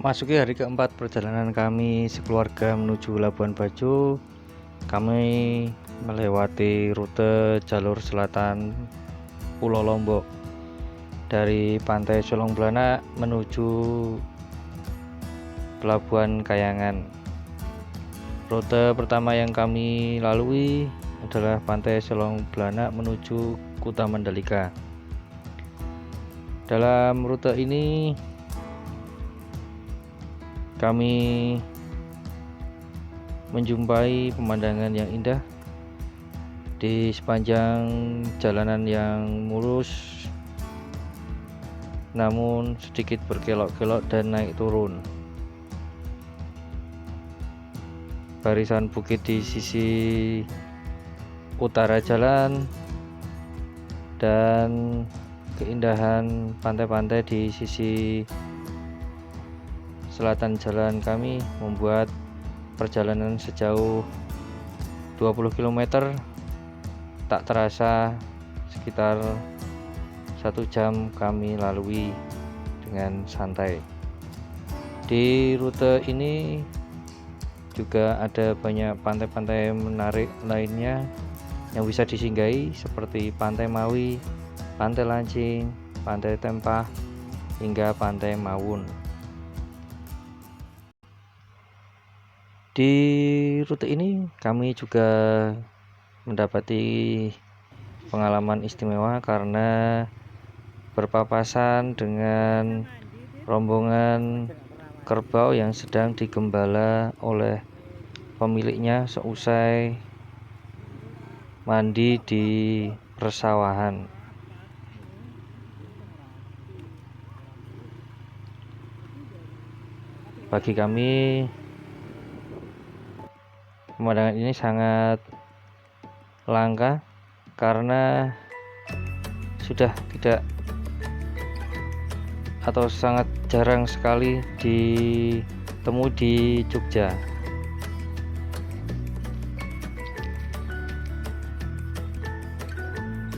Masuki hari keempat perjalanan kami sekeluarga menuju Labuan Bajo. Kami melewati rute jalur selatan Pulau Lombok dari Pantai Solong Blanak menuju Pelabuhan Kayangan. Rute pertama yang kami lalui adalah Pantai Solong Blanak menuju Kuta Mandalika. Dalam rute ini kami menjumpai pemandangan yang indah di sepanjang jalanan yang mulus namun sedikit berkelok-kelok dan naik turun. Barisan bukit di sisi utara jalan dan keindahan pantai-pantai di sisi selatan jalan kami membuat perjalanan sejauh 20 km tak terasa sekitar 1 jam kami lalui dengan santai. Di rute ini juga ada banyak pantai-pantai menarik lainnya yang bisa disinggahi seperti Pantai Mawi, Pantai Lancing, Pantai Tempah, hingga Pantai Mawun. Di rute ini kami juga mendapati pengalaman istimewa karena berpapasan dengan rombongan kerbau yang sedang digembala oleh pemiliknya seusai mandi di persawahan. Bagi kami pemandangan ini sangat langka karena sudah tidak atau sangat jarang sekali ditemui di Jogja.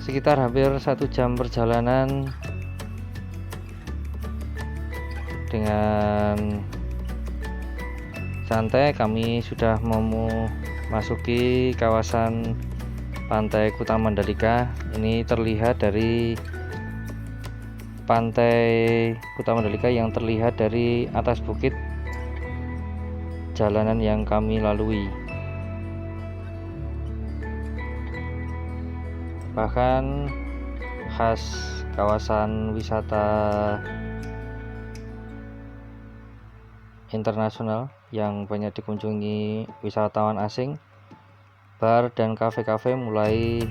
Sekitar hampir 1 jam perjalanan dengan santai kami sudah memasuki kawasan Pantai Kuta Mandalika. Ini terlihat dari Pantai Kuta Mandalika yang terlihat dari atas bukit jalanan yang kami lalui. Bahkan khas kawasan wisata internasional yang banyak dikunjungi wisatawan asing, bar dan kafe-kafe mulai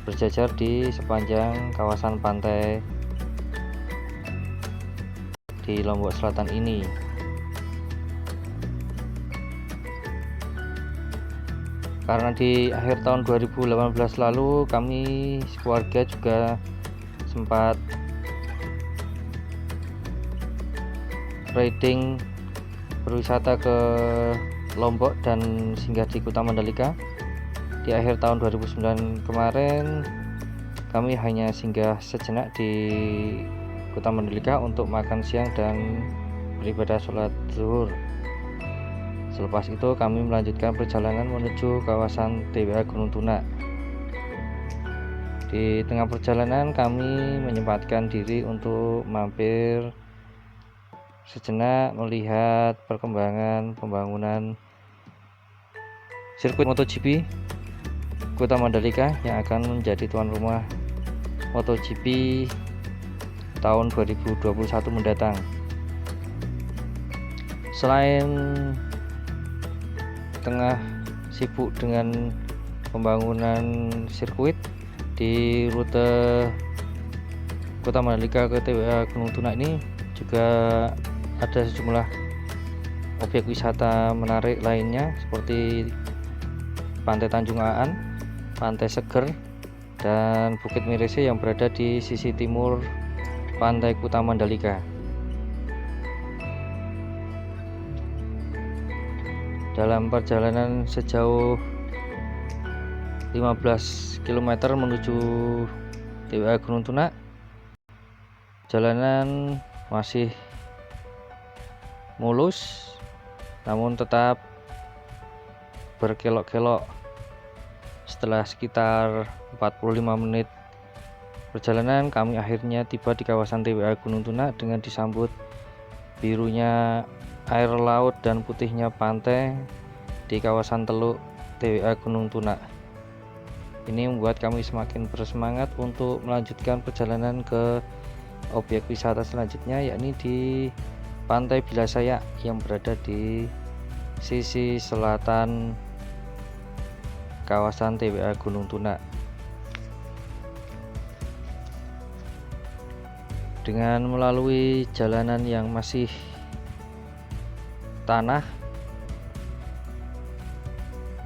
berjajar di sepanjang kawasan pantai di Lombok Selatan ini. Karena di akhir tahun 2018 lalu kami keluarga juga sempat riding berwisata ke Lombok dan singgah di Kuta Mandalika. Di akhir tahun 2009 kemarin kami hanya singgah sejenak di Kuta Mandalika untuk makan siang dan beribadah sholat zuhur. Selepas itu kami melanjutkan perjalanan menuju kawasan TWA Gunung Tunak. Di tengah perjalanan kami menyempatkan diri untuk mampir sejenak melihat perkembangan pembangunan sirkuit MotoGP Kuta Mandalika yang akan menjadi tuan rumah MotoGP tahun 2021 mendatang. Selain tengah sibuk dengan pembangunan sirkuit, di rute Kuta Mandalika ke TWA Gunung Tunak ini juga ada sejumlah objek wisata menarik lainnya seperti Pantai Tanjung Aan, Pantai Seger, dan Bukit Mirese yang berada di sisi timur Pantai Kuta Mandalika. Dalam perjalanan sejauh 15 km menuju TWA Gunung Tunak, jalanan masih mulus namun tetap berkelok-kelok. Setelah sekitar 45 menit perjalanan, kami akhirnya tiba di kawasan TWA Gunung Tunak dengan disambut birunya air laut dan putihnya pantai di kawasan Teluk TWA Gunung Tunak. Ini membuat kami semakin bersemangat untuk melanjutkan perjalanan ke objek wisata selanjutnya, yakni di Pantai Bilasayak yang berada di sisi selatan kawasan TWA Gunung Tunak. Dengan melalui jalanan yang masih tanah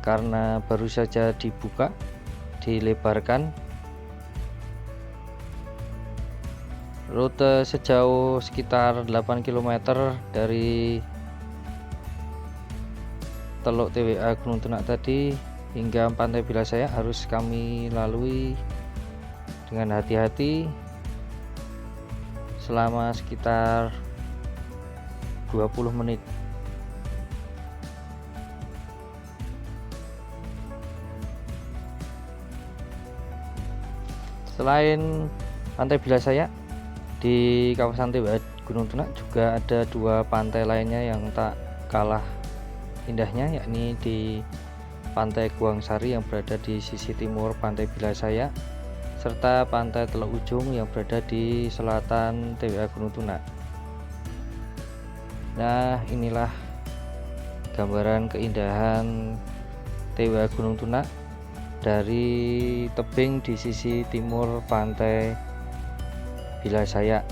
karena baru saja dibuka, dilebarkan, rute sejauh sekitar 8 km dari Teluk TWA Gunung Tunak tadi hingga Pantai Bilasayak harus kami lalui dengan hati-hati selama sekitar 20 menit. Selain Pantai Bilasayak, di kawasan TWA Gunung Tunak juga ada dua pantai lainnya yang tak kalah indahnya, yakni di Pantai Guangsari yang berada di sisi timur Pantai Bilasayak serta Pantai Teluk Ujung yang berada di selatan TWA Gunung Tunak. Nah, inilah gambaran keindahan TWA Gunung Tunak dari tebing di sisi timur Pantai Bilasayak.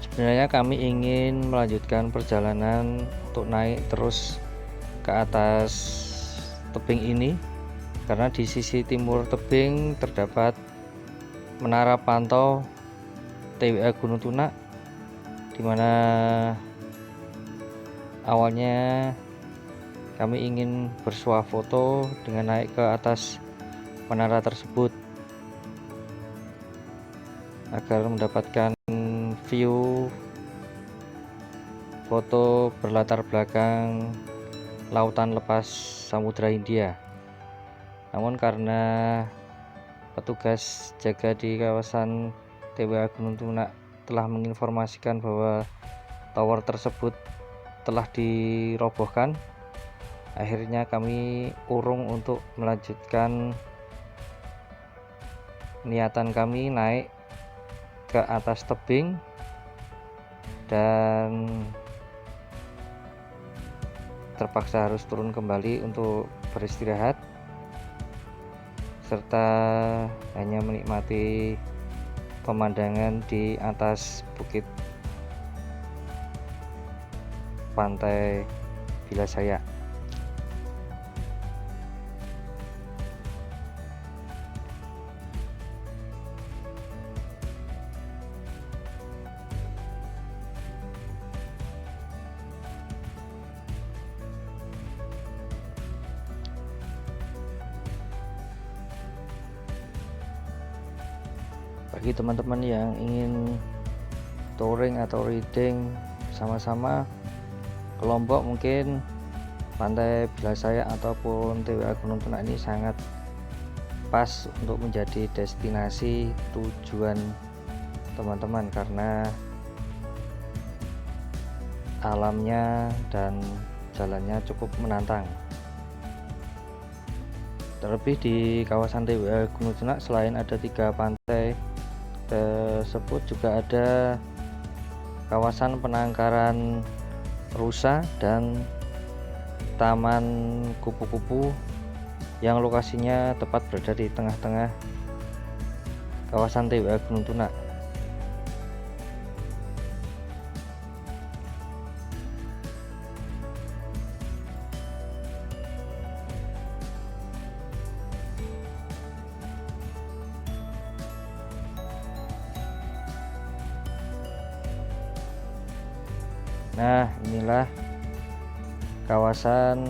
Sebenarnya kami ingin melanjutkan perjalanan untuk naik terus ke atas tebing ini, karena di sisi timur tebing terdapat menara pantau TWA Gunung Tunak, dimana awalnya kami ingin bersuah foto dengan naik ke atas menara tersebut agar mendapatkan view foto berlatar belakang lautan lepas Samudra Hindia. Namun karena petugas jaga di kawasan TWA Gunung Tunak telah menginformasikan bahwa tower tersebut telah dirobohkan, akhirnya kami urung untuk melanjutkan niatan kami naik ke atas tebing dan terpaksa harus turun kembali untuk beristirahat serta hanya menikmati pemandangan di atas bukit Pantai Bilasayak. Bagi teman-teman yang ingin touring atau reading sama-sama kelompok, mungkin Pantai Bilasayak ataupun TWA Gunung Tunak ini sangat pas untuk menjadi destinasi tujuan teman-teman, karena alamnya dan jalannya cukup menantang. Terlebih di kawasan TWA Gunung Tunak, selain ada 3 pantai tersebut, juga ada kawasan penangkaran rusa dan taman kupu-kupu yang lokasinya tepat berada di tengah-tengah kawasan TWA Gunung Tunak. Nah, inilah kawasan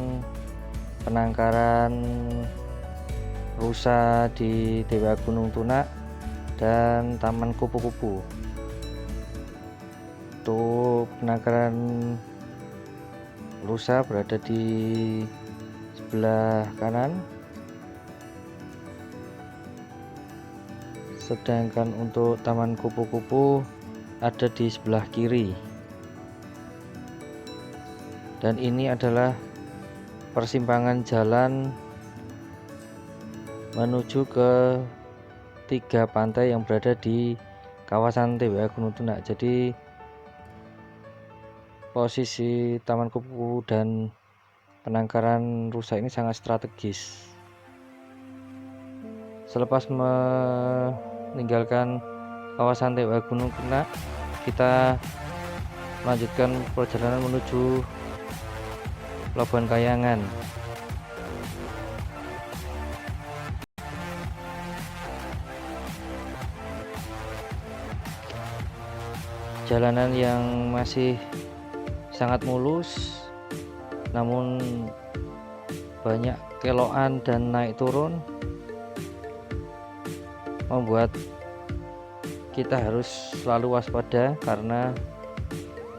penangkaran rusa di TWA Gunung Tunak dan taman kupu-kupu. Untuk penangkaran rusa berada di sebelah kanan, sedangkan untuk taman kupu-kupu ada di sebelah kiri. Dan ini adalah persimpangan jalan menuju ke 3 pantai yang berada di kawasan TWA Gunung Tunak. Jadi posisi taman kupu dan penangkaran rusa ini sangat strategis. Selepas meninggalkan kawasan TWA Gunung Tunak, kita melanjutkan perjalanan menuju Pelabuhan Kayangan. Jalanan yang masih sangat mulus, namun banyak kelokan dan naik turun, membuat kita harus selalu waspada karena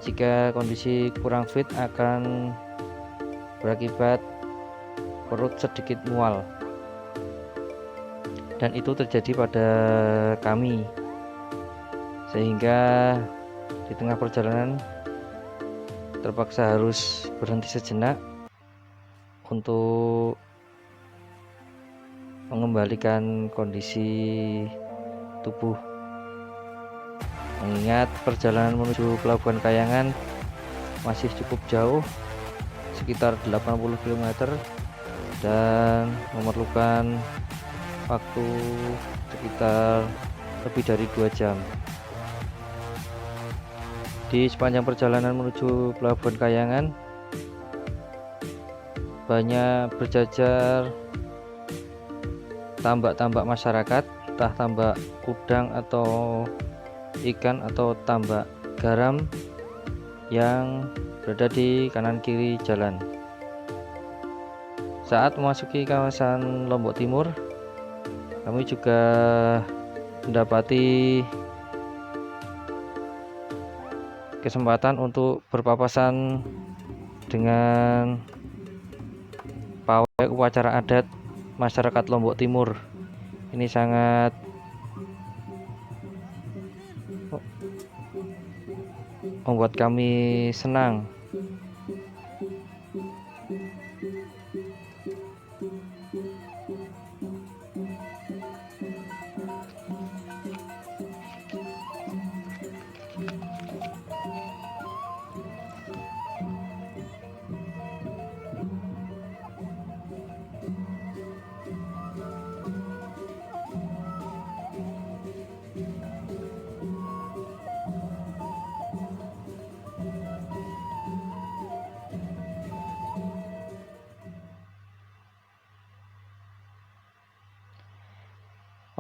jika kondisi kurang fit akan berakibat perut sedikit mual, dan itu terjadi pada kami, sehingga di tengah perjalanan terpaksa harus berhenti sejenak untuk mengembalikan kondisi tubuh, mengingat perjalanan menuju Pelabuhan Kayangan masih cukup jauh, sekitar 80 km, dan memerlukan waktu sekitar lebih dari 2 jam. Di sepanjang perjalanan menuju Pelabuhan Kayangan banyak berjajar tambak-tambak masyarakat, entah tambak udang atau ikan atau tambak garam yang berada di kanan kiri jalan. Saat memasuki kawasan Lombok Timur, kami juga mendapati kesempatan untuk berpapasan dengan pawai upacara adat masyarakat Lombok Timur. Ini sangat membuat kami senang.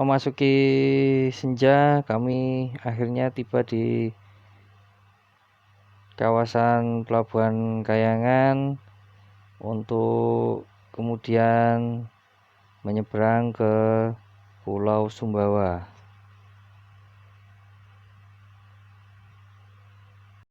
Memasuki senja, kami akhirnya tiba di kawasan Pelabuhan Kayangan untuk kemudian menyeberang ke Pulau Sumbawa.